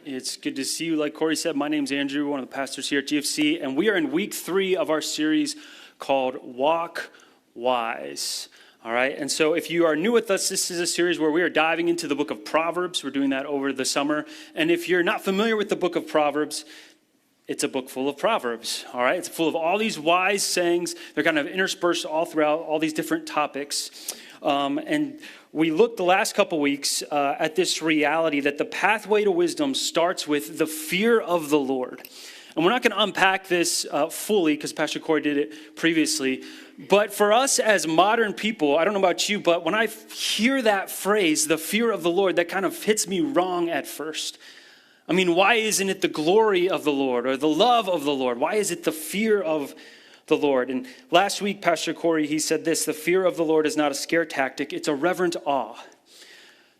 It's good to see you. Like Corey said, my name's Andrew, one of the pastors here at GFC, and we are in week 3 of our series called Walk Wise. All right, and so if you are new with us, this is a series where we are diving into the book of Proverbs. We're doing that over the summer, and if you're not familiar with the book of Proverbs, it's a book full of Proverbs, all right? It's full of all these wise sayings. They're kind of interspersed all throughout all these different topics. And we looked the last couple weeks at this reality that the pathway to wisdom starts with the fear of the Lord. And we're not going to unpack this fully because Pastor Corey did it previously. But for us as modern people, I don't know about you, but when I hear that phrase, the fear of the Lord, that kind of hits me wrong at first. I mean, why isn't it the glory of the Lord or the love of the Lord? Why is it the fear of the Lord? And last week, Pastor Corey, he said this: the fear of the Lord is not a scare tactic, it's a reverent awe.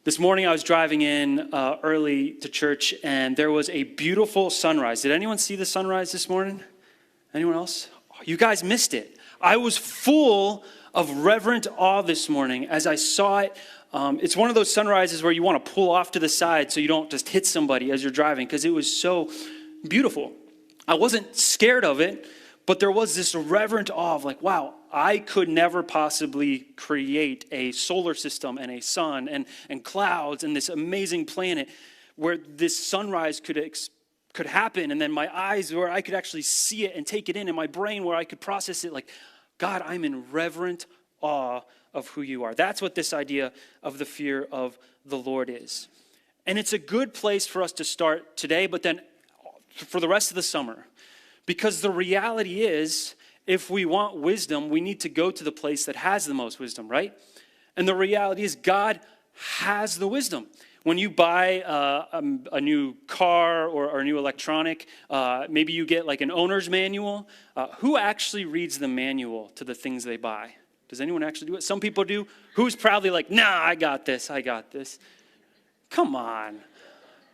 This morning I was driving in early to church, and there was a beautiful sunrise. Did anyone see the sunrise this morning? Anyone else? Oh, you guys missed it. I was full of reverent awe this morning as I saw it. It's one of those sunrises where you want to pull off to the side so you don't just hit somebody as you're driving, because it was so beautiful. I wasn't scared of it, but there was this reverent awe of like, wow, I could never possibly create a solar system and a sun and clouds and this amazing planet where this sunrise could happen, and then my eyes where I could actually see it and take it in, and my brain where I could process it. Like, God, I'm in reverent awe of who you are. That's what this idea of the fear of the Lord is. And it's a good place for us to start today, but then for the rest of the summer. Because the reality is, if we want wisdom, we need to go to the place that has the most wisdom, right? And the reality is, God has the wisdom. When you buy a new car or a new electronic, maybe you get like an owner's manual. Who actually reads the manual to the things they buy? Does anyone actually do it? Some people do. Who's proudly like, nah, I got this. Come on.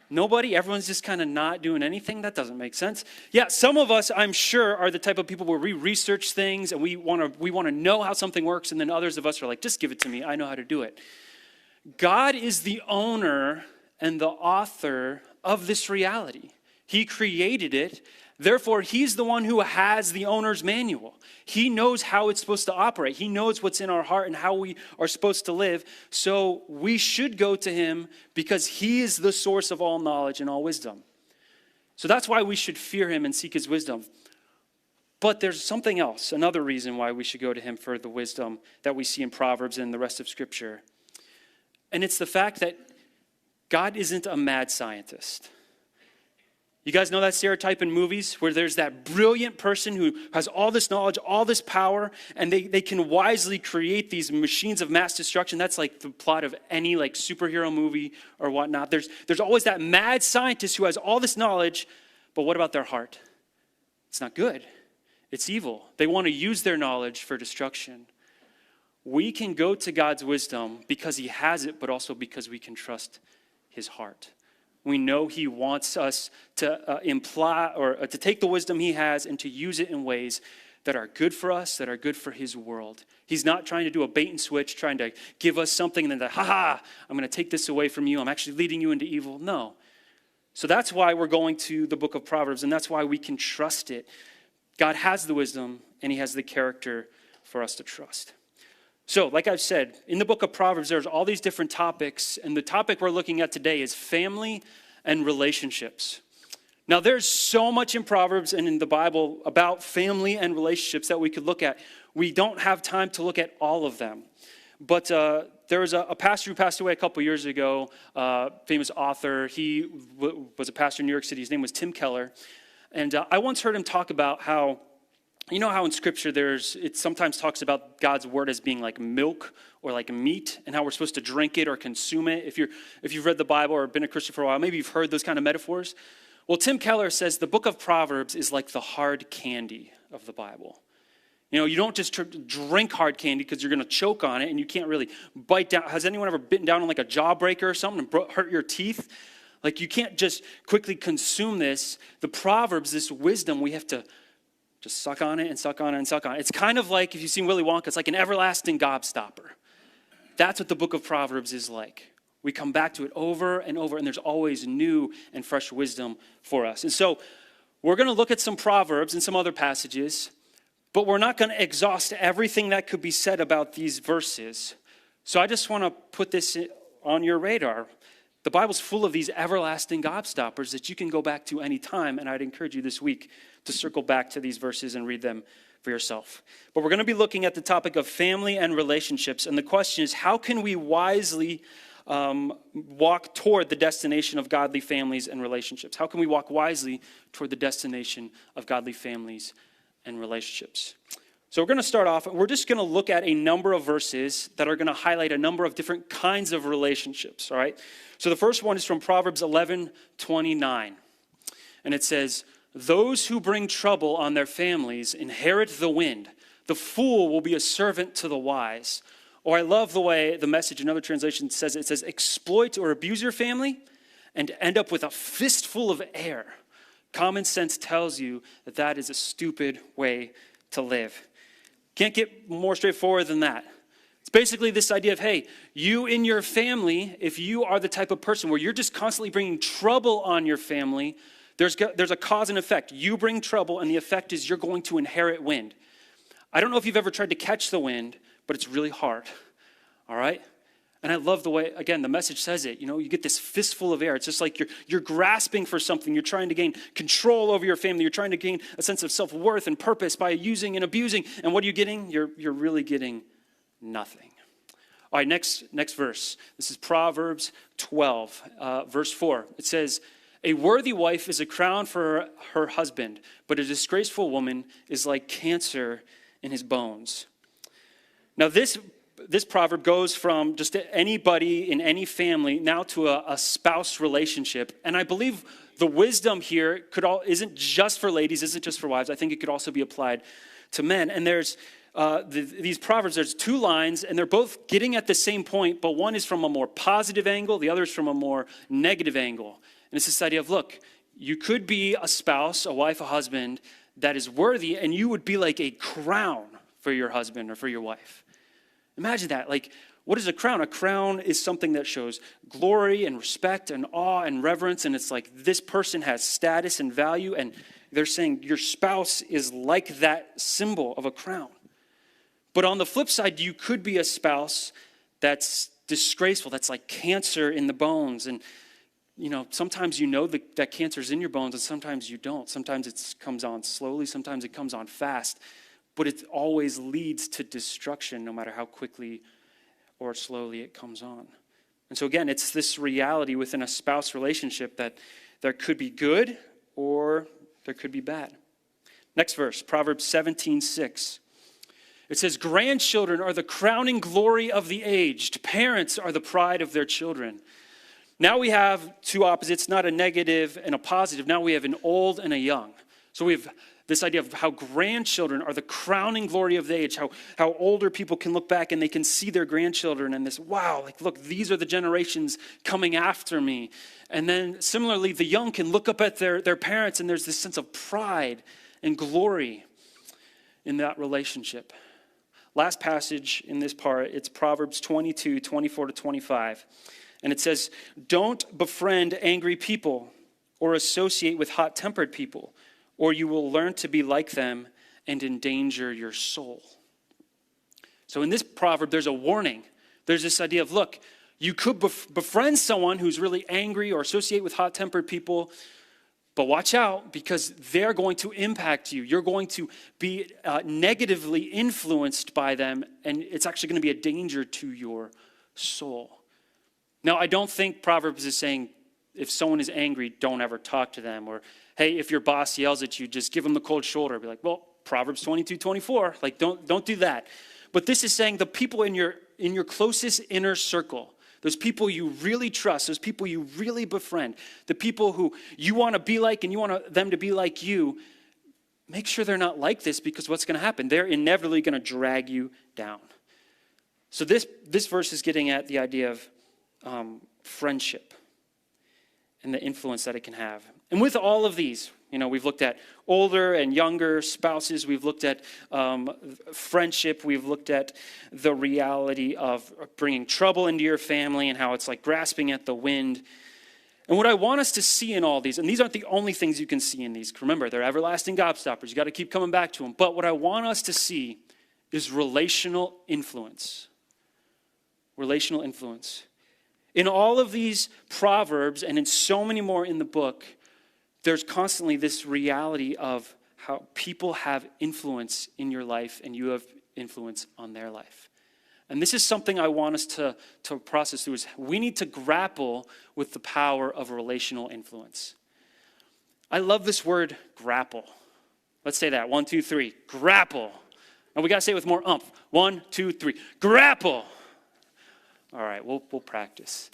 Nobody? Everyone's just kind of not doing anything? That doesn't make sense. Yeah, some of us, I'm sure, are the type of people where we research things and we want to know how something works, and then others of us are like, just give it to me. I know how to do it. God is the owner and the author of this reality. He created it. Therefore, he's the one who has the owner's manual. He knows how it's supposed to operate. He knows what's in our heart and how we are supposed to live. So we should go to him because he is the source of all knowledge and all wisdom. So that's why we should fear him and seek his wisdom. But there's something else, another reason why we should go to him for the wisdom that we see in Proverbs and the rest of Scripture. And it's the fact that God isn't a mad scientist. You guys know that stereotype in movies where there's that brilliant person who has all this knowledge, all this power, and they can wisely create these machines of mass destruction. That's like the plot of any like superhero movie or whatnot. There's always that mad scientist who has all this knowledge, but what about their heart? It's not good. It's evil. They want to use their knowledge for destruction. We can go to God's wisdom because he has it, but also because we can trust his heart. We know he wants us to imply or to take the wisdom he has and to use it in ways that are good for us, that are good for his world. He's not trying to do a bait and switch, trying to give us something and then, I'm going to take this away from you. I'm actually leading you into evil. No. So that's why we're going to the book of Proverbs, and that's why we can trust it. God has the wisdom, and he has the character for us to trust. So, like I've said, in the book of Proverbs, there's all these different topics, and the topic we're looking at today is family and relationships. Now, there's so much in Proverbs and in the Bible about family and relationships that we could look at. We don't have time to look at all of them. But there was a pastor who passed away a couple years ago, famous author. He was a pastor in New York City. His name was Tim Keller. And I once heard him talk about how, you know how in Scripture it sometimes talks about God's word as being like milk or like meat, and how we're supposed to drink it or consume it. If you've read the Bible or been a Christian for a while, maybe you've heard those kind of metaphors. Well, Tim Keller says the book of Proverbs is like the hard candy of the Bible. You know, you don't just drink hard candy because you're going to choke on it and you can't really bite down. Has anyone ever bitten down on like a jawbreaker or something and hurt your teeth? Like, you can't just quickly consume this. The Proverbs, this wisdom, we have to just suck on it and suck on it and suck on it. It's kind of like, if you've seen Willy Wonka, it's like an everlasting gobstopper. That's what the book of Proverbs is like. We come back to it over and over, and there's always new and fresh wisdom for us. And so we're going to look at some Proverbs and some other passages, but we're not going to exhaust everything that could be said about these verses. So I just want to put this on your radar. The Bible's full of these everlasting gobstoppers that you can go back to any time, and I'd encourage you this week to circle back to these verses and read them for yourself. But we're going to be looking at the topic of family and relationships, and the question is, how can we wisely walk toward the destination of godly families and relationships? How can we walk wisely toward the destination of godly families and relationships? So we're going to start off, we're just going to look at a number of verses that are going to highlight a number of different kinds of relationships, all right? So the first one is from Proverbs 11:29, and it says, "Those who bring trouble on their families inherit the wind. The fool will be a servant to the wise." Or I love the way the Message, another translation says it says, "Exploit or abuse your family and end up with a fistful of air." Common sense tells you that that is a stupid way to live. Can't get more straightforward than that. It's basically this idea of, hey, you in your family, if you are the type of person where you're just constantly bringing trouble on your family, there's a cause and effect. You bring trouble, and the effect is you're going to inherit wind. I don't know if you've ever tried to catch the wind, but it's really hard, all right? And I love the way, again, the Message says it. You get this fistful of air. It's just like you're grasping for something. You're trying to gain control over your family. You're trying to gain a sense of self-worth and purpose by using and abusing. And what are you getting? You're really getting nothing. All right, next verse. This is Proverbs 12, verse 4. It says, "A worthy wife is a crown for her husband, but a disgraceful woman is like cancer in his bones." Now this proverb goes from just anybody in any family now to a spouse relationship. And I believe the wisdom here isn't just for ladies, isn't just for wives. I think it could also be applied to men. And there's these proverbs, there's two lines, and they're both getting at the same point, but one is from a more positive angle, the other is from a more negative angle. And it's this idea of, look, you could be a spouse, a wife, a husband that is worthy, and you would be like a crown for your husband or for your wife. Imagine that. Like, what is a crown? A crown is something that shows glory and respect and awe and reverence, and it's like this person has status and value, and they're saying your spouse is like that symbol of a crown. But on the flip side, you could be a spouse that's disgraceful, that's like cancer in the bones, and sometimes that cancer's in your bones, and sometimes you don't. Sometimes it comes on slowly, sometimes it comes on fast. But it always leads to destruction, no matter how quickly or slowly it comes on. And so again, it's this reality within a spouse relationship that there could be good or there could be bad. Next verse, Proverbs 17:6. It says, "Grandchildren are the crowning glory of the aged. Parents are the pride of their children." Now we have two opposites, not a negative and a positive. Now we have an old and a young. So we have this idea of how grandchildren are the crowning glory of the age, how older people can look back and they can see their grandchildren and this, wow, like, look, these are the generations coming after me. And then similarly, the young can look up at their parents, and there's this sense of pride and glory in that relationship. Last passage in this part, it's Proverbs 22:24-25. And it says, "Don't befriend angry people or associate with hot-tempered people, or you will learn to be like them and endanger your soul." So in this proverb, there's a warning. There's this idea of, look, you could befriend someone who's really angry or associate with hot-tempered people, but watch out, because they're going to impact you. You're going to be negatively influenced by them, and it's actually going to be a danger to your soul. Now, I don't think Proverbs is saying if someone is angry, don't ever talk to them, or hey, if your boss yells at you, just give them the cold shoulder. Be like, well, Proverbs 22:24. Like, don't do that. But this is saying the people in your closest inner circle, those people you really trust, those people you really befriend, the people who you want to be like and you want them to be like you, make sure they're not like this, because what's going to happen? They're inevitably going to drag you down. So this verse is getting at the idea of friendship and the influence that it can have. And with all of these, We've looked at older and younger spouses. We've looked at friendship. We've looked at the reality of bringing trouble into your family and how it's like grasping at the wind. And what I want us to see in all these, and these aren't the only things you can see in these. Remember, they're everlasting gobstoppers. You got to keep coming back to them. But what I want us to see is relational influence. Relational influence. In all of these proverbs and in so many more in the book, there's constantly this reality of how people have influence in your life and you have influence on their life. And this is something I want us to process through, is we need to grapple with the power of relational influence. I love this word, grapple. Let's say that. 1, 2, 3. Grapple. And we got to say it with more umph. 1, 2, 3. Grapple. All right, we'll practice.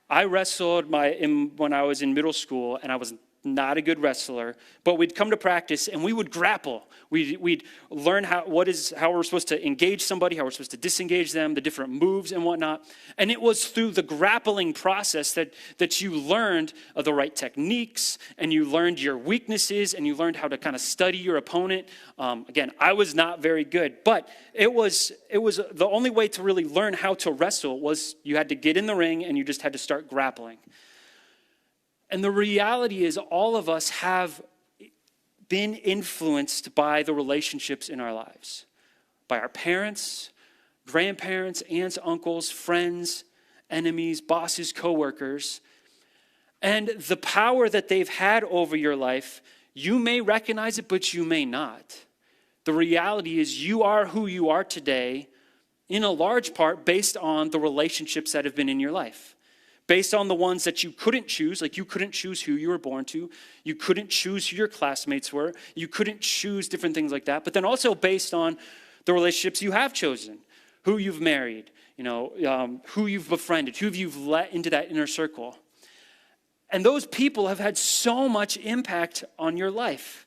I wrestled when I was in middle school, and I was not a good wrestler, but we'd come to practice and we would grapple. We'd learn how we're supposed to engage somebody, how we're supposed to disengage them, the different moves and whatnot. And it was through the grappling process that you learned the right techniques, and you learned your weaknesses, and you learned how to kind of study your opponent. Again, I was not very good, but it was the only way to really learn how to wrestle was you had to get in the ring and you just had to start grappling. And the reality is all of us have been influenced by the relationships in our lives, by our parents, grandparents, aunts, uncles, friends, enemies, bosses, coworkers. And the power that they've had over your life, you may recognize it, but you may not. The reality is you are who you are today in a large part based on the relationships that have been in your life. Based on the ones that you couldn't choose, like you couldn't choose who you were born to. You couldn't choose who your classmates were. You couldn't choose different things like that. But then also based on the relationships you have chosen, who you've married, who you've befriended, who you've let into that inner circle. And those people have had so much impact on your life.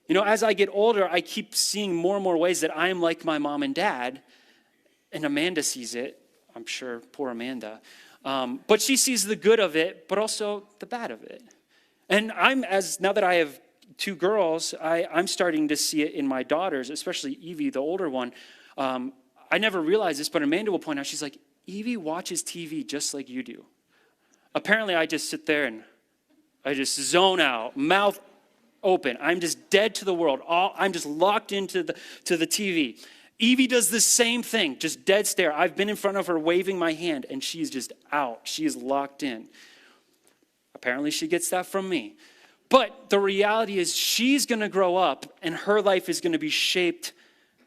As I get older, I keep seeing more and more ways that I am like my mom and dad. And Amanda sees it. I'm sure, poor Amanda. But she sees the good of it, but also the bad of it. And now that I have 2 girls, I'm starting to see it in my daughters, especially Evie, the older one. I never realized this, but Amanda will point out, she's like, Evie watches TV just like you do. Apparently, I just sit there and I just zone out, mouth open. I'm just dead to the world. I'm just locked into the TV. Evie does the same thing, just dead stare. I've been in front of her waving my hand, and she's just out. She is locked in. Apparently, she gets that from me. But the reality is she's going to grow up, and her life is going to be shaped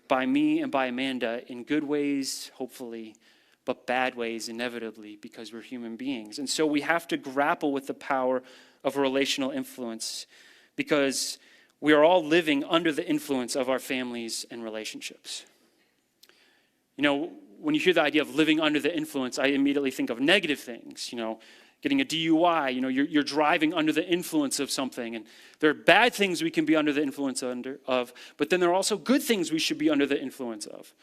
by me and by Amanda in good ways, hopefully, but bad ways, inevitably, because we're human beings. And so we have to grapple with the power of relational influence, because we are all living under the influence of our families and relationships. When you hear the idea of living under the influence, I immediately think of negative things, getting a DUI, you're driving under the influence of something. And there are bad things we can be under the influence of, but then there are also good things we should be under the influence of.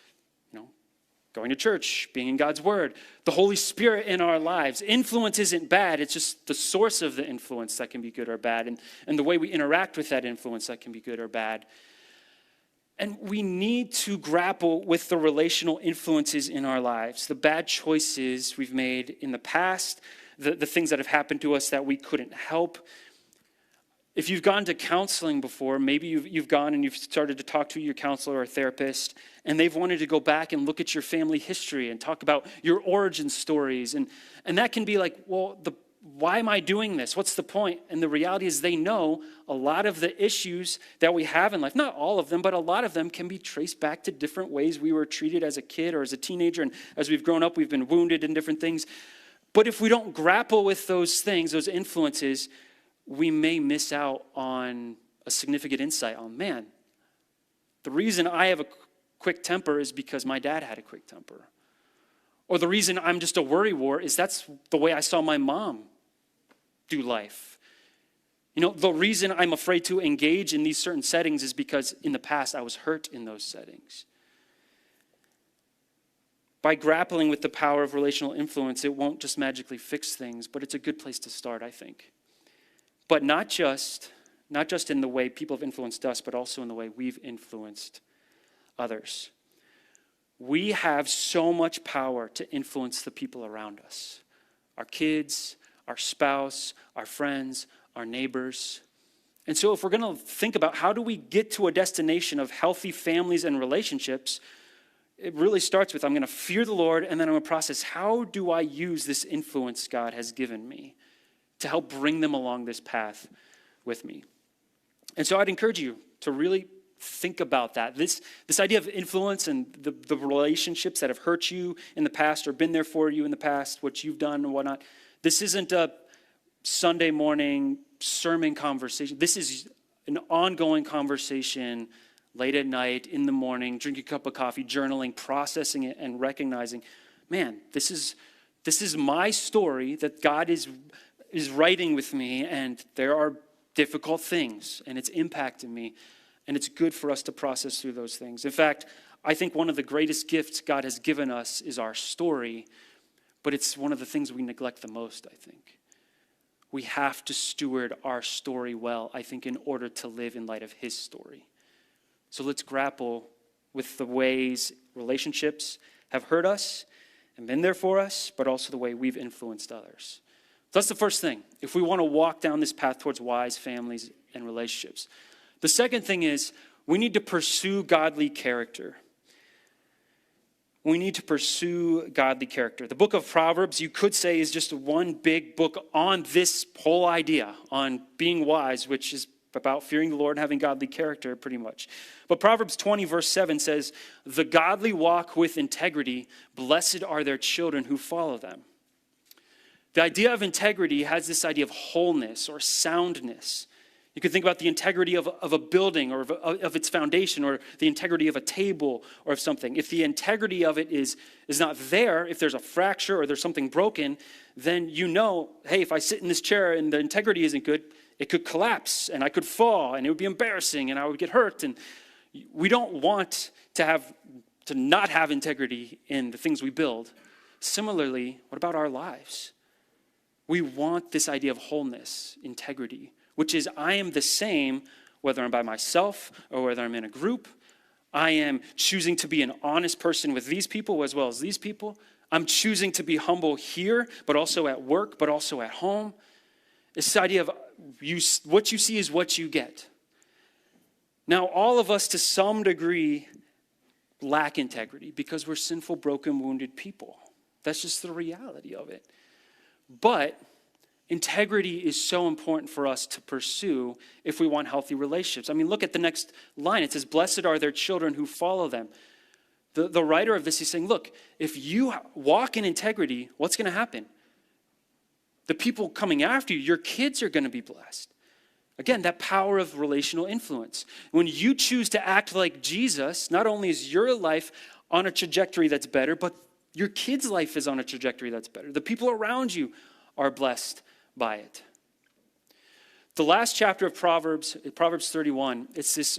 Going to church, being in God's word, the Holy Spirit in our lives. Influence isn't bad, it's just the source of the influence that can be good or bad, and the way we interact with that influence that can be good or bad. And we need to grapple with the relational influences in our lives, the bad choices we've made in the past, the things that have happened to us that we couldn't help. If you've gone to counseling before, maybe you've gone and you've started to talk to your counselor or therapist, and they've wanted to go back and look at your family history and talk about your origin stories. And that can be like, well, why am I doing this? What's the point? And the reality is they know a lot of the issues that we have in life, not all of them, but a lot of them can be traced back to different ways we were treated as a kid or as a teenager. And as we've grown up, we've been wounded in different things. But if we don't grapple with those things, those influences, we may miss out on a significant insight on, man, the reason I have a quick temper is because my dad had a quick temper. Or the reason I'm just a worrywart is that's the way I saw my mom do life. The reason I'm afraid to engage in these certain settings is because in the past I was hurt in those settings. By grappling with the power of relational influence, it won't just magically fix things, but it's a good place to start, I think. But not just in the way people have influenced us, but also in the way we've influenced others. We have so much power to influence the people around us. Our kids, our spouse, our friends, our neighbors. And so if we're going to think about how do we get to a destination of healthy families and relationships, it really starts with I'm going to fear the Lord, and then I'm going to process how do I use this influence God has given me to help bring them along this path with me. And so I'd encourage you to really think about that. This idea of influence and the relationships that have hurt you in the past or been there for you in the past, what you've done and whatnot. This isn't a Sunday morning sermon conversation. This is an ongoing conversation late at night, in the morning, drinking a cup of coffee, journaling, processing it, and recognizing, man, this is my story that God is writing with me, and there are difficult things, and it's impacting me. And it's good for us to process through those things. In fact, I think one of the greatest gifts God has given us is our story, but it's one of the things we neglect the most, I think. We have to steward our story well, I think, in order to live in light of his story. So let's grapple with the ways relationships have hurt us and been there for us, but also the way we've influenced others. So that's the first thing, if we want to walk down this path towards wise families and relationships. The second thing is we need to pursue godly character. We need to pursue godly character. The book of Proverbs, you could say, is just one big book on this whole idea, on being wise, which is about fearing the Lord and having godly character, pretty much. But Proverbs 20, verse 7 says, "The godly walk with integrity. Blessed are their children who follow them." The idea of integrity has this idea of wholeness or soundness. You could think about the integrity of a building or of its foundation, or the integrity of a table or of something. If the integrity of it is not there, if there's a fracture or there's something broken, then you know, hey, if I sit in this chair and the integrity isn't good, it could collapse and I could fall and it would be embarrassing and I would get hurt. And we don't want to not have integrity in the things we build. Similarly, what about our lives? We want this idea of wholeness, integrity, which is I am the same whether I'm by myself or whether I'm in a group. I am choosing to be an honest person with these people as well as these people. I'm choosing to be humble here, but also at work, but also at home. It's this idea of what you see is what you get. Now, all of us to some degree lack integrity because we're sinful, broken, wounded people. That's just the reality of it. But integrity is so important for us to pursue if we want healthy relationships. I mean, look at the next line. It says, "Blessed are their children who follow them." The writer of this is saying, look, if you walk in integrity, what's going to happen? The people coming after you, your kids are going to be blessed. Again, that power of relational influence. When you choose to act like Jesus, not only is your life on a trajectory that's better, but your kid's life is on a trajectory that's better. The people around you are blessed by it. The last chapter of Proverbs 31, it's this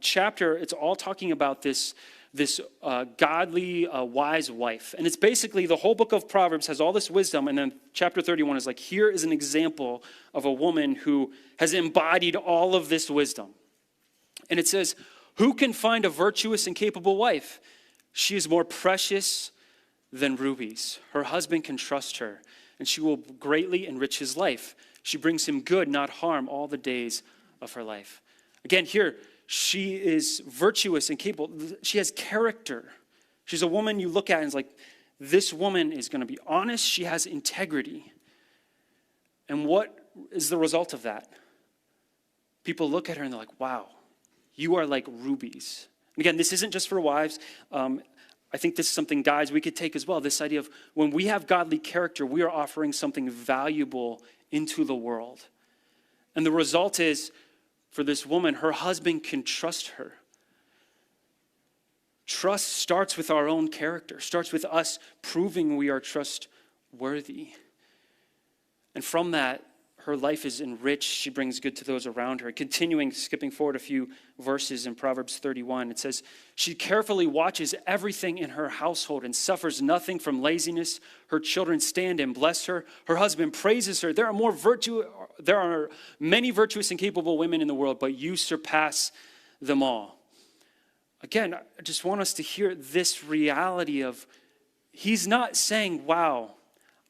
chapter, it's all talking about this godly, wise wife. And it's basically the whole book of Proverbs has all this wisdom, and then chapter 31 is like, here is an example of a woman who has embodied all of this wisdom. And it says, "Who can find a virtuous and capable wife? She is more precious than rubies. Her husband can trust her, and she will greatly enrich his life. She brings him good, not harm, all the days of her life." Again, here, she is virtuous and capable. She has character. She's a woman you look at and it's like, this woman is going to be honest. She has integrity. And what is the result of that? People look at her and they're like, wow, you are like rubies. And again, this isn't just for wives. I think this is something, guys, we could take as well. This idea of when we have godly character, we are offering something valuable into the world. And the result is, for this woman, her husband can trust her. Trust starts with our own character, starts with us proving we are trustworthy. And from that, her life is enriched. She brings good to those around her. Continuing, skipping forward a few verses in Proverbs 31, it says, "She carefully watches everything in her household and suffers nothing from laziness. Her children stand and bless her. Her husband praises her. There are more there are many virtuous and capable women in the world, but you surpass them all. Again, I just want us to hear this reality of he's not saying, wow,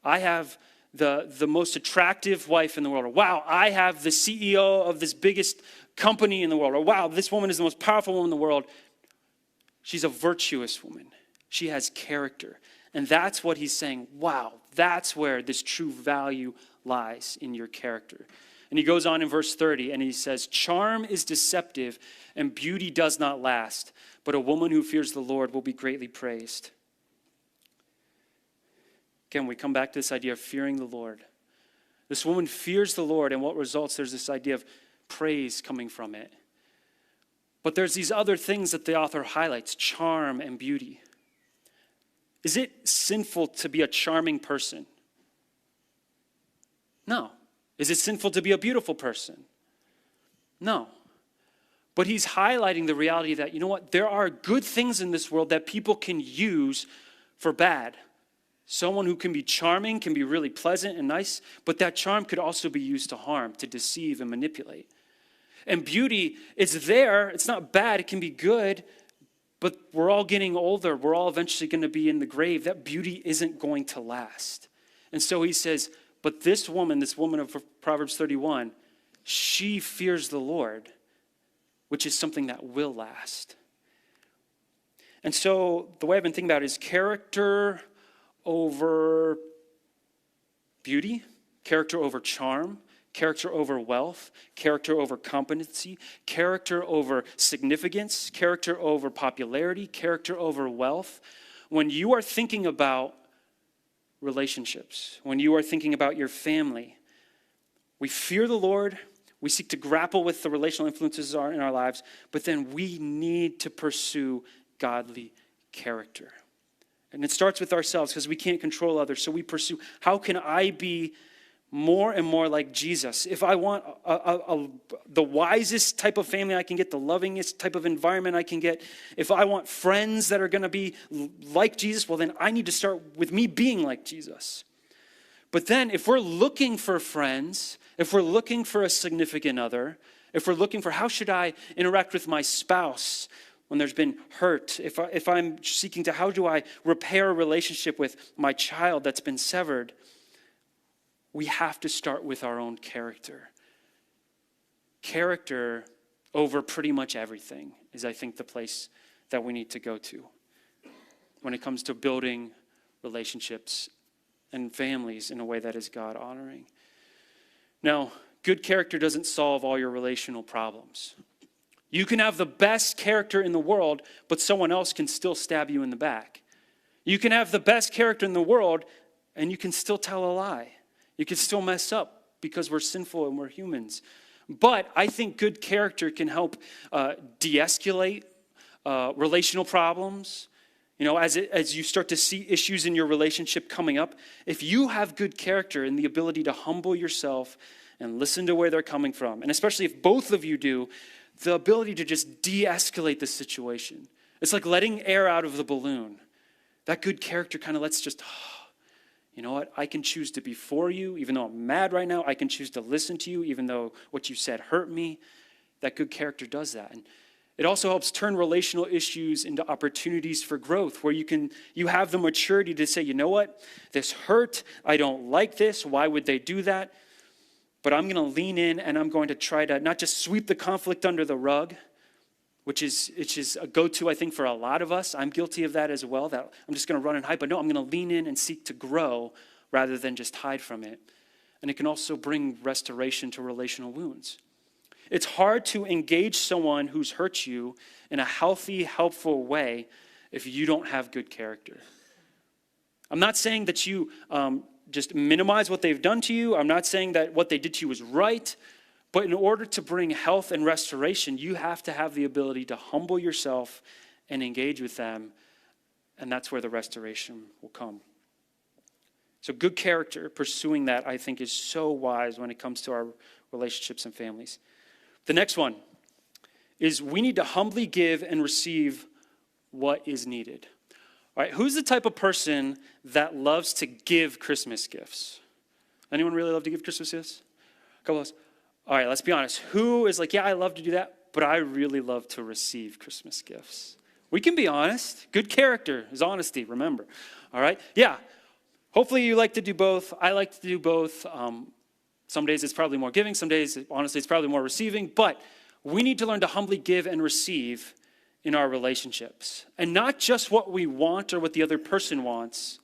I have the most attractive wife in the world, or wow, I have the CEO of this biggest company in the world, or wow, this woman is the most powerful woman in the world. She's a virtuous woman. She has character. And that's what he's saying. Wow, that's where this true value lies, in your character. And he goes on in verse 30 and he says, charm is deceptive and beauty does not last, but a woman who fears the Lord will be greatly praised. Again, we come back to this idea of fearing the Lord. This woman fears the Lord, and what results? There's this idea of praise coming from it. But there's these other things that the author highlights, charm and beauty. Is it sinful to be a charming person? No. Is it sinful to be a beautiful person? No. But he's highlighting the reality that, you know what, there are good things in this world that people can use for bad. Someone who can be charming can be really pleasant and nice, but that charm could also be used to harm, to deceive and manipulate. And beauty is there. It's not bad. It can be good, but we're all getting older. We're all eventually going to be in the grave. That beauty isn't going to last. And so he says, but this woman of Proverbs 31, she fears the Lord, which is something that will last. And so the way I've been thinking about it is character over beauty, character over charm, character over wealth, character over competency, character over significance, character over popularity, character over wealth. When you are thinking about relationships, when you are thinking about your family, we fear the Lord, we seek to grapple with the relational influences in our lives, but then we need to pursue godly character. And it starts with ourselves because we can't control others. So we pursue, how can I be more and more like Jesus? If I want the wisest type of family I can get, the lovingest type of environment I can get, if I want friends that are going to be like Jesus, well, then I need to start with me being like Jesus. But then if we're looking for friends, if we're looking for a significant other, if we're looking for how should I interact with my spouse when there's been hurt, if I'm seeking to how do I repair a relationship with my child that's been severed, we have to start with our own character. Character over pretty much everything is, I think, the place that we need to go to when it comes to building relationships and families in a way that is God-honoring. Now, good character doesn't solve all your relational problems. You can have the best character in the world, but someone else can still stab you in the back. You can have the best character in the world, and you can still tell a lie. You can still mess up because we're sinful and we're humans. But I think good character can help de-escalate relational problems. You know, as you start to see issues in your relationship coming up, if you have good character and the ability to humble yourself and listen to where they're coming from, and especially if both of you do, the ability to just de-escalate the situation. It's like letting air out of the balloon. That good character kind of lets just, you know what, I can choose to be for you, even though I'm mad right now. I can choose to listen to you, even though what you said hurt me. That good character does that. And it also helps turn relational issues into opportunities for growth, where you have the maturity to say, you know what, this hurt, I don't like this, why would they do that? But I'm going to lean in and I'm going to try to not just sweep the conflict under the rug, which is a go-to, I think, for a lot of us. I'm guilty of that as well, that I'm just going to run and hide. But no, I'm going to lean in and seek to grow rather than just hide from it. And it can also bring restoration to relational wounds. It's hard to engage someone who's hurt you in a healthy, helpful way if you don't have good character. I'm not saying that you just minimize what they've done to you. I'm not saying that what they did to you is right. But in order to bring health and restoration, you have to have the ability to humble yourself and engage with them. And that's where the restoration will come. So good character, pursuing that, I think, is so wise when it comes to our relationships and families. The next one is we need to humbly give and receive what is needed. All right, who's the type of person that loves to give Christmas gifts? Anyone really love to give Christmas gifts? A couple of us. All right, let's be honest. Who is like, yeah, I love to do that, but I really love to receive Christmas gifts? We can be honest. Good character is honesty, remember. All right? Yeah. Hopefully you like to do both. I like to do both. Some days it's probably more giving. Some days, honestly, it's probably more receiving. But we need to learn to humbly give and receive in our relationships. And not just what we want or what the other person wants,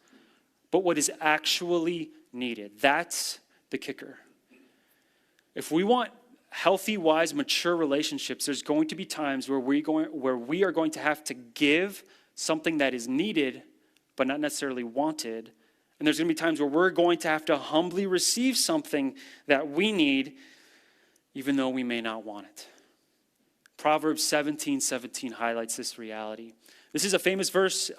but what is actually needed. That's the kicker. If we want healthy, wise, mature relationships, there's going to be times where we are going to have to give something that is needed, but not necessarily wanted. And there's going to be times where we're going to have to humbly receive something that we need, even though we may not want it. Proverbs 17:17 highlights this reality. This is a famous verse.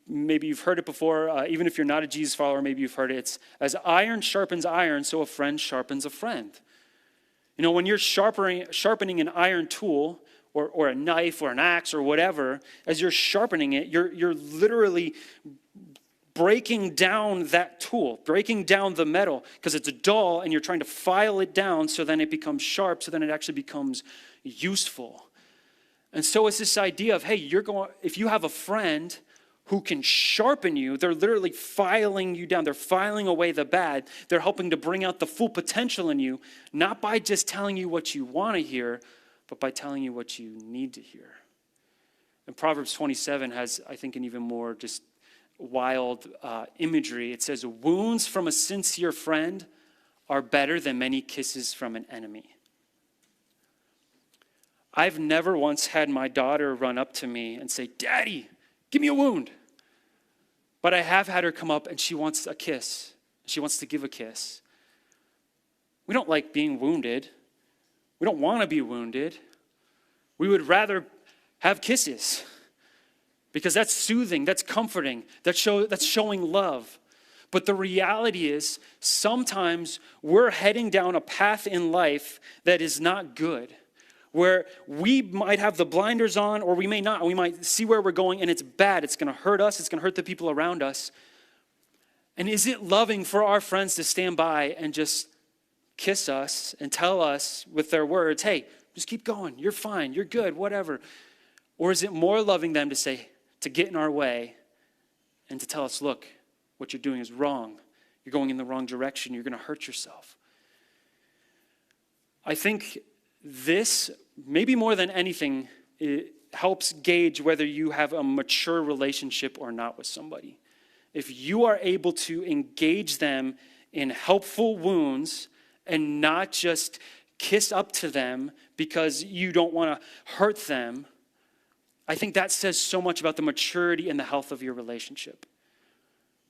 Maybe you've heard it before. Even if you're not a Jesus follower, maybe you've heard it. It's, as iron sharpens iron, so a friend sharpens a friend. You know, when you're sharpening an iron tool or a knife or an axe or whatever, as you're sharpening it, you're literally breaking down that tool, breaking down the metal, because it's dull and you're trying to file it down so then it becomes sharp, so then it actually becomes useful. And so it's this idea of, hey, if you have a friend who can sharpen you, they're literally filing you down. They're filing away the bad. They're helping to bring out the full potential in you, not by just telling you what you want to hear, but by telling you what you need to hear. And Proverbs 27 has, I think, an even more just wild imagery. It says, wounds from a sincere friend are better than many kisses from an enemy. I've never once had my daughter run up to me and say, Daddy, give me a wound. But I have had her come up and she wants a kiss. She wants to give a kiss. We don't like being wounded. We don't want to be wounded. We would rather have kisses because that's soothing, that's comforting, that's showing love. But the reality is sometimes we're heading down a path in life that is not good, where we might have the blinders on or we may not. We might see where we're going and it's bad. It's going to hurt us. It's going to hurt the people around us. And is it loving for our friends to stand by and just kiss us and tell us with their words, hey, just keep going. You're fine. You're good, whatever. Or is it more loving them to get in our way and to tell us, look, what you're doing is wrong. You're going in the wrong direction. You're going to hurt yourself. I think this, maybe more than anything, it helps gauge whether you have a mature relationship or not with somebody. If you are able to engage them in helpful wounds and not just kiss up to them because you don't want to hurt them, I think that says so much about the maturity and the health of your relationship.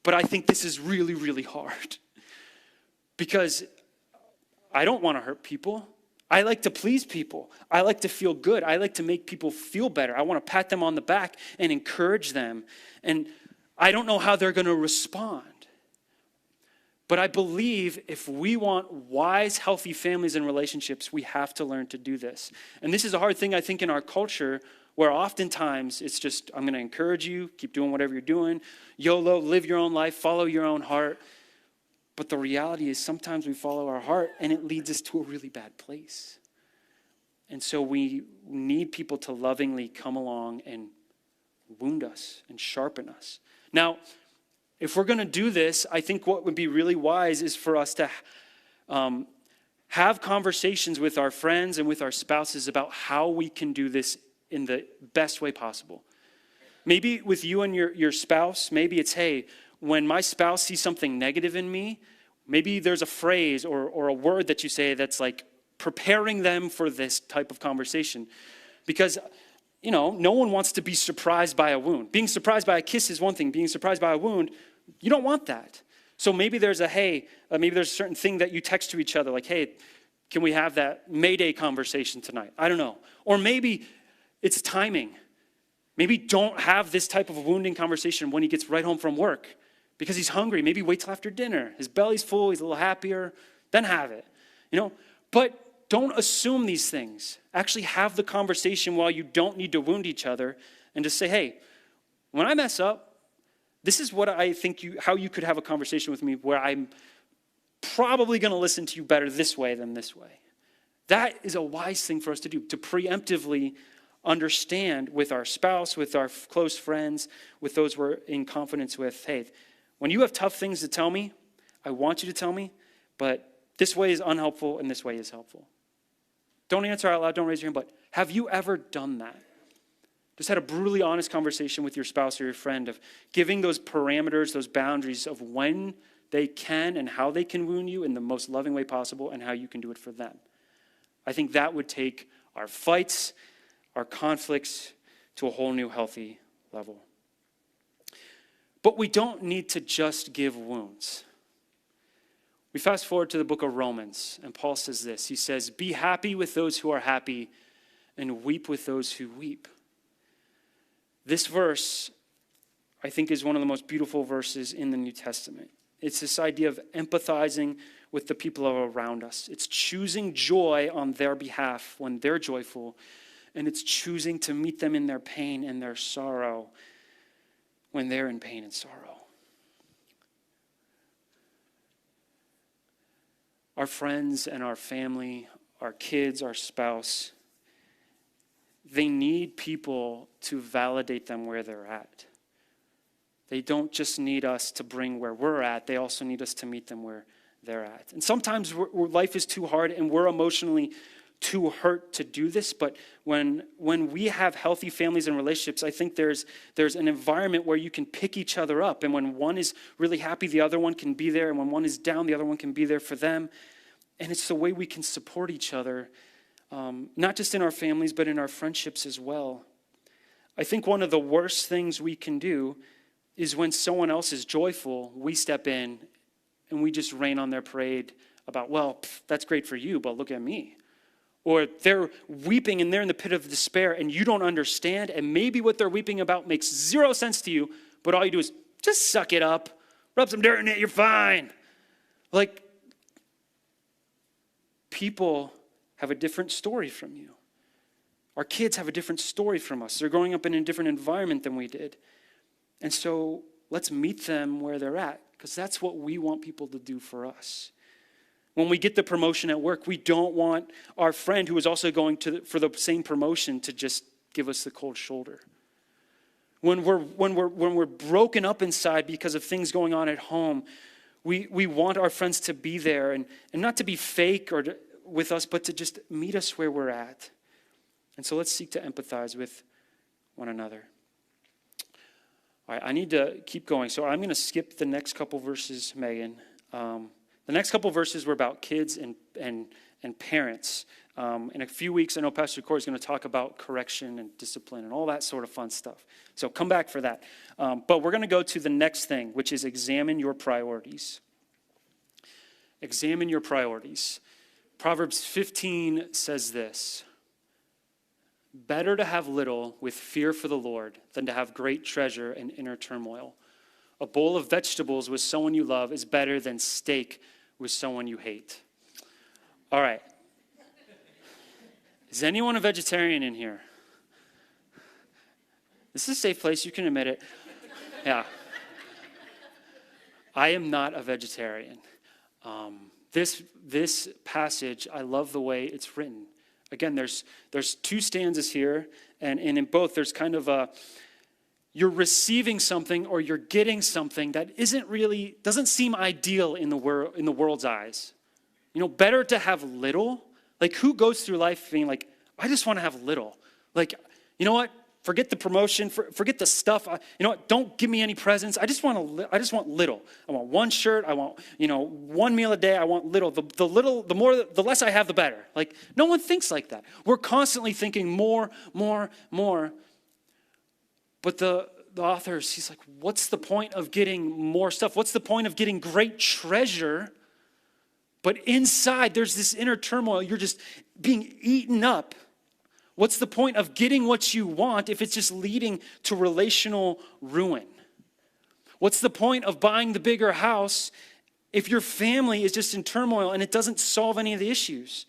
But I think this is really, really hard because I don't want to hurt people. I like to please people. I like to feel good. I like to make people feel better. I want to pat them on the back and encourage them. And I don't know how they're going to respond. But I believe if we want wise, healthy families and relationships, we have to learn to do this. And this is a hard thing, I think, in our culture, where oftentimes it's just, I'm going to encourage you, keep doing whatever you're doing, YOLO, live your own life, follow your own heart. But the reality is sometimes we follow our heart and it leads us to a really bad place. And so we need people to lovingly come along and wound us and sharpen us. Now, if we're going to do this, I think what would be really wise is for us to have conversations with our friends and with our spouses about how we can do this in the best way possible. Maybe with you and your spouse, maybe it's, hey, when my spouse sees something negative in me, maybe there's a phrase or a word that you say that's like preparing them for this type of conversation. Because, you know, no one wants to be surprised by a wound. Being surprised by a kiss is one thing. Being surprised by a wound, you don't want that. So maybe there's maybe there's a certain thing that you text to each other like, hey, can we have that Mayday conversation tonight? I don't know. Or maybe it's timing. Maybe don't have this type of a wounding conversation when he gets right home from work because he's hungry. Maybe wait till after dinner. His belly's full, he's a little happier, then have it. You know, but don't assume these things. Actually have the conversation while you don't need to wound each other and just say, hey, when I mess up, this is what I think how you could have a conversation with me where I'm probably going to listen to you better this way than this way. That is a wise thing for us to do, to preemptively understand with our spouse, with our close friends, with those we're in confidence with, hey, when you have tough things to tell me, I want you to tell me, but this way is unhelpful and this way is helpful. Don't answer out loud, don't raise your hand, but have you ever done that? Just had a brutally honest conversation with your spouse or your friend of giving those parameters, those boundaries of when they can and how they can wound you in the most loving way possible and how you can do it for them. I think that would take our fights, our conflicts to a whole new healthy level. But we don't need to just give wounds. We fast forward to the book of Romans, and Paul says this. He says, be happy with those who are happy and weep with those who weep. This verse, I think, is one of the most beautiful verses in the New Testament. It's this idea of empathizing with the people around us. It's choosing joy on their behalf when they're joyful, and it's choosing to meet them in their pain and their sorrow when they're in pain and sorrow. Our friends and our family, our kids, our spouse, they need people to validate them where they're at. They don't just need us to bring where we're at. They also need us to meet them where they're at. And sometimes life is too hard and we're emotionally too hurt to do this. But when we have healthy families and relationships, I think there's an environment where you can pick each other up. And when one is really happy, the other one can be there. And when one is down, the other one can be there for them. And it's the way we can support each other, not just in our families, but in our friendships as well. I think one of the worst things we can do is when someone else is joyful, we step in and we just rain on their parade about, well, that's great for you, but look at me. Or they're weeping and they're in the pit of despair and you don't understand, and maybe what they're weeping about makes zero sense to you, but all you do is just suck it up, rub some dirt in it, you're fine. Like, people have a different story from you. Our kids have a different story from us. They're growing up in a different environment than we did. And so let's meet them where they're at, because that's what we want people to do for us. When we get the promotion at work, we don't want our friend who is also going for the same promotion to just give us the cold shoulder. When we're broken up inside because of things going on at home, we want our friends to be there and not to be fake with us, but to just meet us where we're at. And so let's seek to empathize with one another. All right, I need to keep going. So I'm going to skip the next couple verses, Megan. The next couple verses were about kids and parents. In a few weeks, I know Pastor Corey is going to talk about correction and discipline and all that sort of fun stuff. So come back for that. But we're going to go to the next thing, which is examine your priorities. Examine your priorities. Proverbs 15 says this: better to have little with fear for the Lord than to have great treasure and inner turmoil. A bowl of vegetables with someone you love is better than steak with someone you hate. All right. Is anyone a vegetarian in here? This is a safe place. You can admit it. Yeah. I am not a vegetarian. This passage, I love the way it's written. Again, there's two stanzas here, and in both there's kind of you're receiving something or you're getting something that doesn't seem ideal in the world's eyes. You know, better to have little. Like, who goes through life being like, I just want to have little. Like, you know what? Forget the promotion. Forget the stuff. You know what? Don't give me any presents. I just want little. I want one shirt. I want, one meal a day. I want little. The less I have, the better. Like, no one thinks like that. We're constantly thinking more. But the author, he's like, what's the point of getting more stuff? What's the point of getting great treasure? But inside, there's this inner turmoil. You're just being eaten up. What's the point of getting what you want if it's just leading to relational ruin? What's the point of buying the bigger house if your family is just in turmoil and it doesn't solve any of the issues?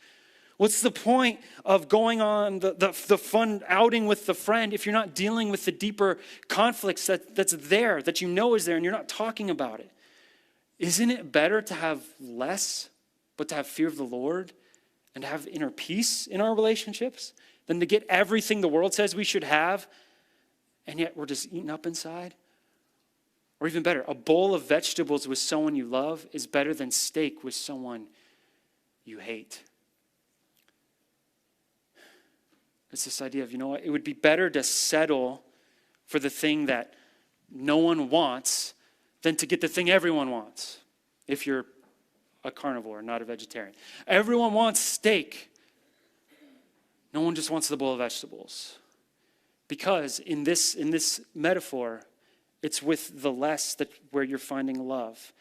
What's the point of going on the fun outing with the friend if you're not dealing with the deeper conflicts that's there, that you know is there, and you're not talking about it? Isn't it better to have less, but to have fear of the Lord and to have inner peace in our relationships than to get everything the world says we should have, and yet we're just eaten up inside? Or even better, a bowl of vegetables with someone you love is better than steak with someone you hate. It's this idea of, what, it would be better to settle for the thing that no one wants than to get the thing everyone wants, if you're a carnivore, not a vegetarian. Everyone wants steak. No one just wants the bowl of vegetables. Because in this metaphor, it's with the less that where you're finding love.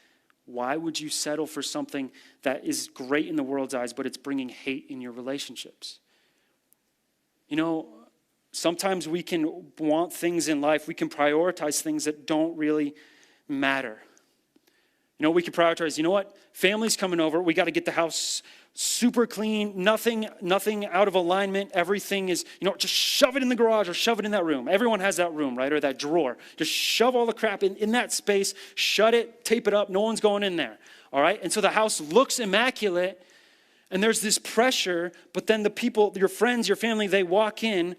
Why would you settle for something that is great in the world's eyes, but it's bringing hate in your relationships? Sometimes we can want things in life. We can prioritize things that don't really matter. We can prioritize, family's coming over. We got to get the house super clean, nothing out of alignment. Everything is, just shove it in the garage or shove it in that room. Everyone has that room, right? Or that drawer. Just shove all the crap in that space, shut it, tape it up. No one's going in there. All right. And so the house looks immaculate and there's this pressure, but then the people, your friends, your family, they walk in,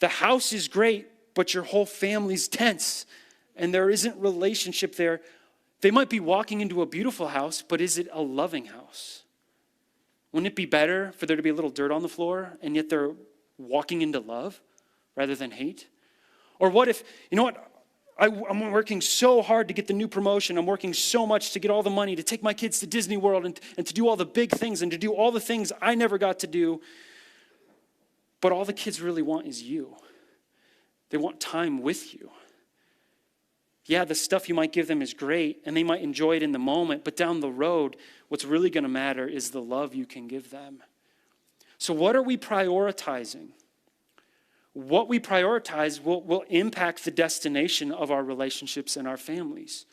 the house is great, but your whole family's tense and there isn't relationship there. They might be walking into a beautiful house, but is it a loving house? Wouldn't it be better for there to be a little dirt on the floor and yet they're walking into love rather than hate? Or what if, I'm working so hard to get the new promotion. I'm working so much to get all the money to take my kids to Disney World and to do all the big things and to do all the things I never got to do. But all the kids really want is you. They want time with you. Yeah, the stuff you might give them is great, and they might enjoy it in the moment, but down the road, what's really going to matter is the love you can give them. So what are we prioritizing? What we prioritize will impact the destination of our relationships and our families.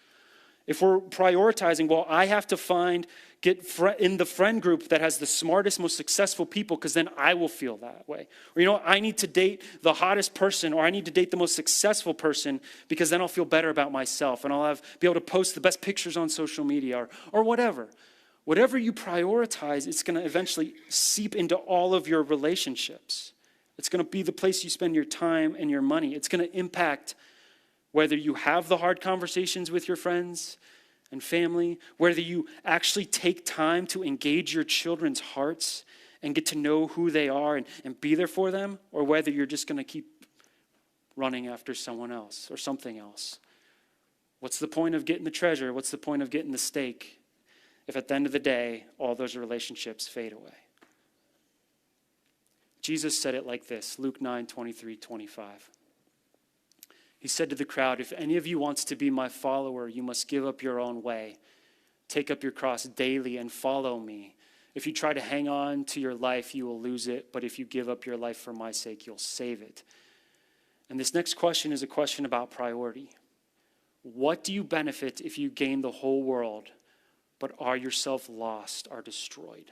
If we're prioritizing, I have to get in the friend group that has the smartest, most successful people, because then I will feel that way. Or I need to date the hottest person, or I need to date the most successful person, because then I'll feel better about myself, and I'll be able to post the best pictures on social media, or whatever. Whatever you prioritize, it's going to eventually seep into all of your relationships. It's going to be the place you spend your time and your money. It's going to impact whether you have the hard conversations with your friends and family, whether you actually take time to engage your children's hearts and get to know who they are and be there for them, or whether you're just going to keep running after someone else or something else. What's the point of getting the treasure? What's the point of getting the steak if at the end of the day, all those relationships fade away? Jesus said it like this, Luke 9:23-25. He said to the crowd, "If any of you wants to be my follower, you must give up your own way. Take up your cross daily and follow me. If you try to hang on to your life, you will lose it. But if you give up your life for my sake, you'll save it." And this next question is a question about priority. What do you benefit if you gain the whole world, but are yourself lost, are destroyed?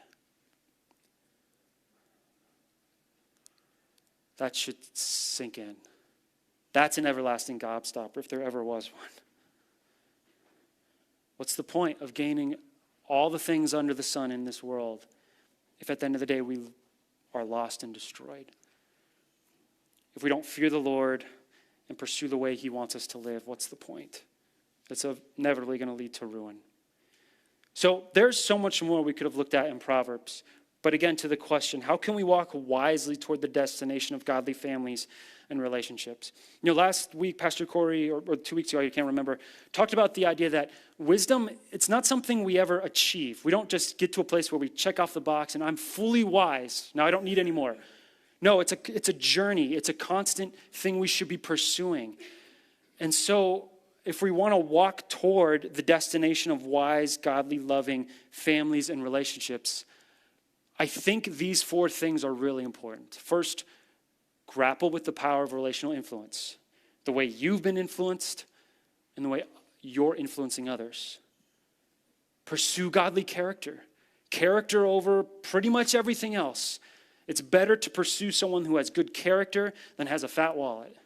That should sink in. That's an everlasting gobstopper if there ever was one. What's the point of gaining all the things under the sun in this world if at the end of the day we are lost and destroyed? If we don't fear the Lord and pursue the way he wants us to live, what's the point? It's inevitably going to lead to ruin. So there's so much more we could have looked at in Proverbs. But again, to the question, how can we walk wisely toward the destination of godly families and relationships? Last week, Pastor Corey, or 2 weeks ago, I can't remember, talked about the idea that wisdom, it's not something we ever achieve. We don't just get to a place where we check off the box and I'm fully wise. Now I don't need any more. No, it's a journey. It's a constant thing we should be pursuing. And so if we want to walk toward the destination of wise, godly, loving families and relationships, I think these 4 things are really important. First, grapple with the power of relational influence, the way you've been influenced and the way you're influencing others. Pursue godly character over pretty much everything else. It's better to pursue someone who has good character than has a fat wallet.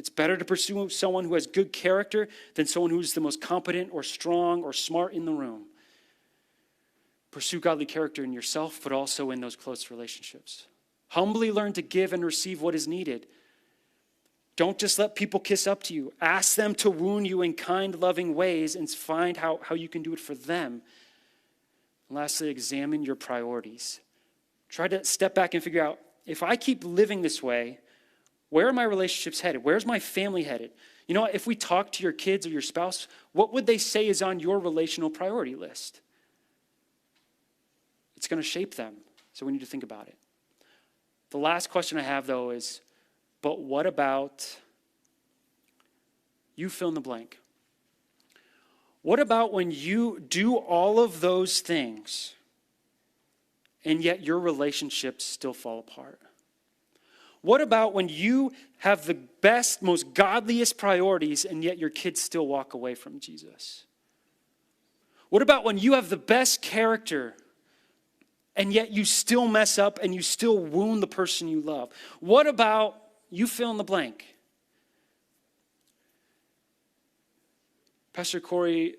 It's better to pursue someone who has good character than someone who's the most competent or strong or smart in the room. Pursue godly character in yourself, but also in those close relationships. Humbly learn to give and receive what is needed. Don't just let people kiss up to you. Ask them to wound you in kind, loving ways and find how you can do it for them. And lastly, examine your priorities. Try to step back and figure out, if I keep living this way, where are my relationships headed? Where's my family headed? You know what? If we talk to your kids or your spouse, what would they say is on your relational priority list? It's going to shape them, so we need to think about it. The last question I have, though, is, but what about you fill in the blank? What about when you do all of those things and yet your relationships still fall apart? What about when you have the best, most godliest priorities and yet your kids still walk away from Jesus? What about when you have the best character and yet you still mess up and you still wound the person you love? What about you fill in the blank? Pastor Corey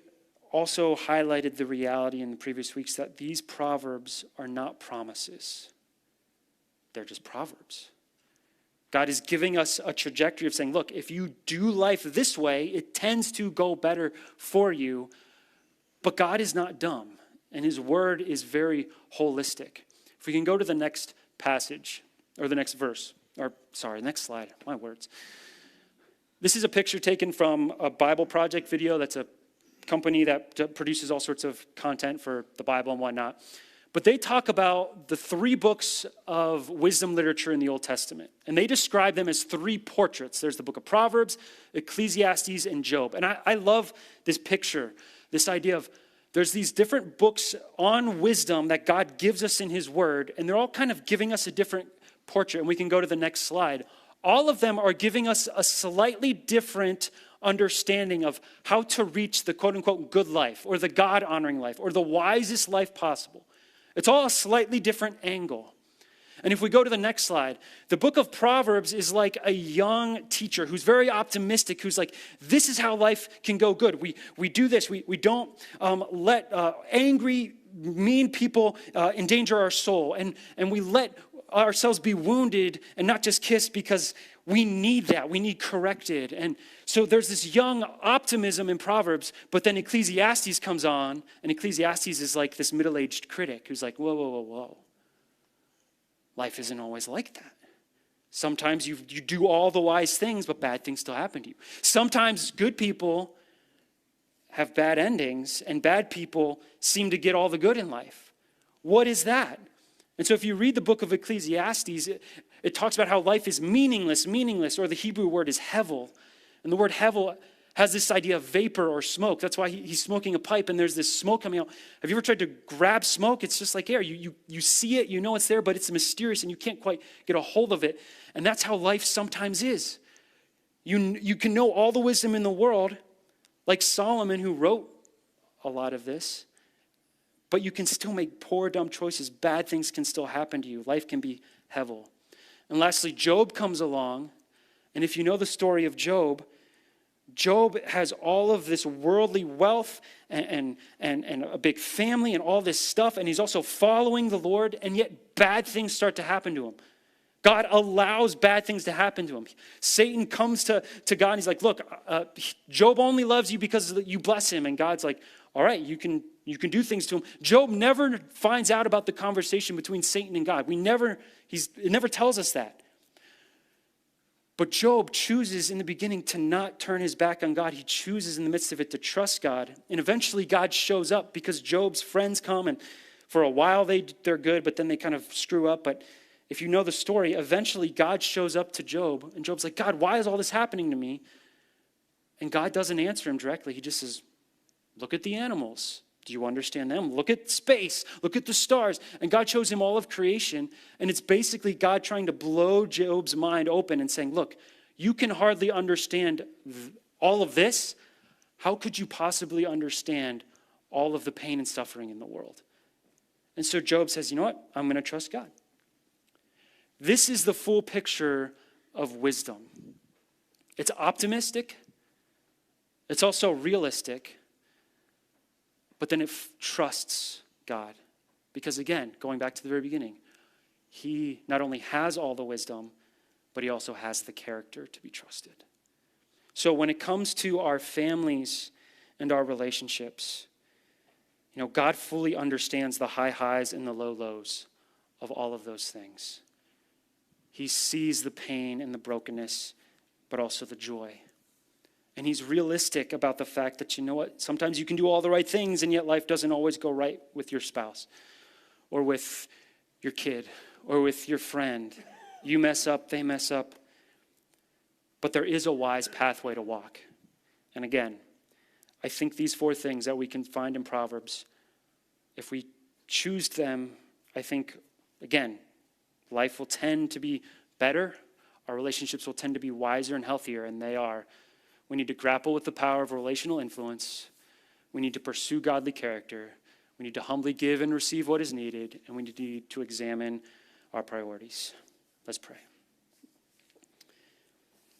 also highlighted the reality in the previous weeks that these proverbs are not promises. They're just proverbs. God is giving us a trajectory of saying, look, if you do life this way, it tends to go better for you. But God is not dumb, and his word is very holistic. If we can go to the next passage, or the next verse, next slide, my words. This is a picture taken from a Bible Project video. That's a company that produces all sorts of content for the Bible and whatnot. But they talk about the 3 books of wisdom literature in the Old Testament. And they describe them as 3 portraits. There's the book of Proverbs, Ecclesiastes, and Job. And I love this picture, this idea of there's these different books on wisdom that God gives us in his word. And they're all kind of giving us a different portrait. And we can go to the next slide. All of them are giving us a slightly different understanding of how to reach the quote-unquote good life or the God-honoring life or the wisest life possible. It's all a slightly different angle. And if we go to the next slide, the book of Proverbs is like a young teacher who's very optimistic, who's like, this is how life can go good. We do this. We don't let angry, mean people endanger our soul. And we let ourselves be wounded and not just kissed because we need that. We need corrected. And so there's this young optimism in Proverbs, but then Ecclesiastes comes on, and Ecclesiastes is like this middle-aged critic who's like, whoa. Life isn't always like that. Sometimes you do all the wise things, but bad things still happen to you. Sometimes good people have bad endings, and bad people seem to get all the good in life. What is that? And so if you read the book of Ecclesiastes, it talks about how life is meaningless, or the Hebrew word is hevel. And the word hevel has this idea of vapor or smoke. That's why he's smoking a pipe and there's this smoke coming out. Have you ever tried to grab smoke? It's just like air. You see it, you know it's there, but it's mysterious and you can't quite get a hold of it. And that's how life sometimes is. You can know all the wisdom in the world, like Solomon, who wrote a lot of this, but you can still make poor, dumb choices. Bad things can still happen to you. Life can be hevel. And lastly, Job comes along. And if you know the story of Job has all of this worldly wealth and a big family and all this stuff. And he's also following the Lord. And yet bad things start to happen to him. God allows bad things to happen to him. Satan comes to God and he's like, look, Job only loves you because you bless him. And God's like, all right, you can do things to him. Job never finds out about the conversation between Satan and God. It never tells us that. But Job chooses in the beginning to not turn his back on God. He chooses in the midst of it to trust God. And eventually God shows up because Job's friends come and for a while they're good, but then they kind of screw up. But if you know the story, eventually God shows up to Job. And Job's like, God, why is all this happening to me? And God doesn't answer him directly. He just says, look at the animals. Do you understand them? Look at space. Look at the stars. And God shows him all of creation. And it's basically God trying to blow Job's mind open and saying, look, you can hardly understand all of this. How could you possibly understand all of the pain and suffering in the world? And so Job says, you know what? I'm going to trust God. This is the full picture of wisdom. It's optimistic. It's also realistic. But then it trusts God. Because again, going back to the very beginning, he not only has all the wisdom, but he also has the character to be trusted. So when it comes to our families and our relationships, God fully understands the high highs and the low lows of all of those things. He sees the pain and the brokenness, but also the joy. And he's realistic about the fact that, sometimes you can do all the right things, and yet life doesn't always go right with your spouse or with your kid or with your friend. You mess up, they mess up. But there is a wise pathway to walk. And again, I think these 4 things that we can find in Proverbs, if we choose them, I think, again, life will tend to be better. Our relationships will tend to be wiser and healthier, and they are. We need to grapple with the power of relational influence. We need to pursue godly character. We need to humbly give and receive what is needed, and we need to examine our priorities. Let's pray.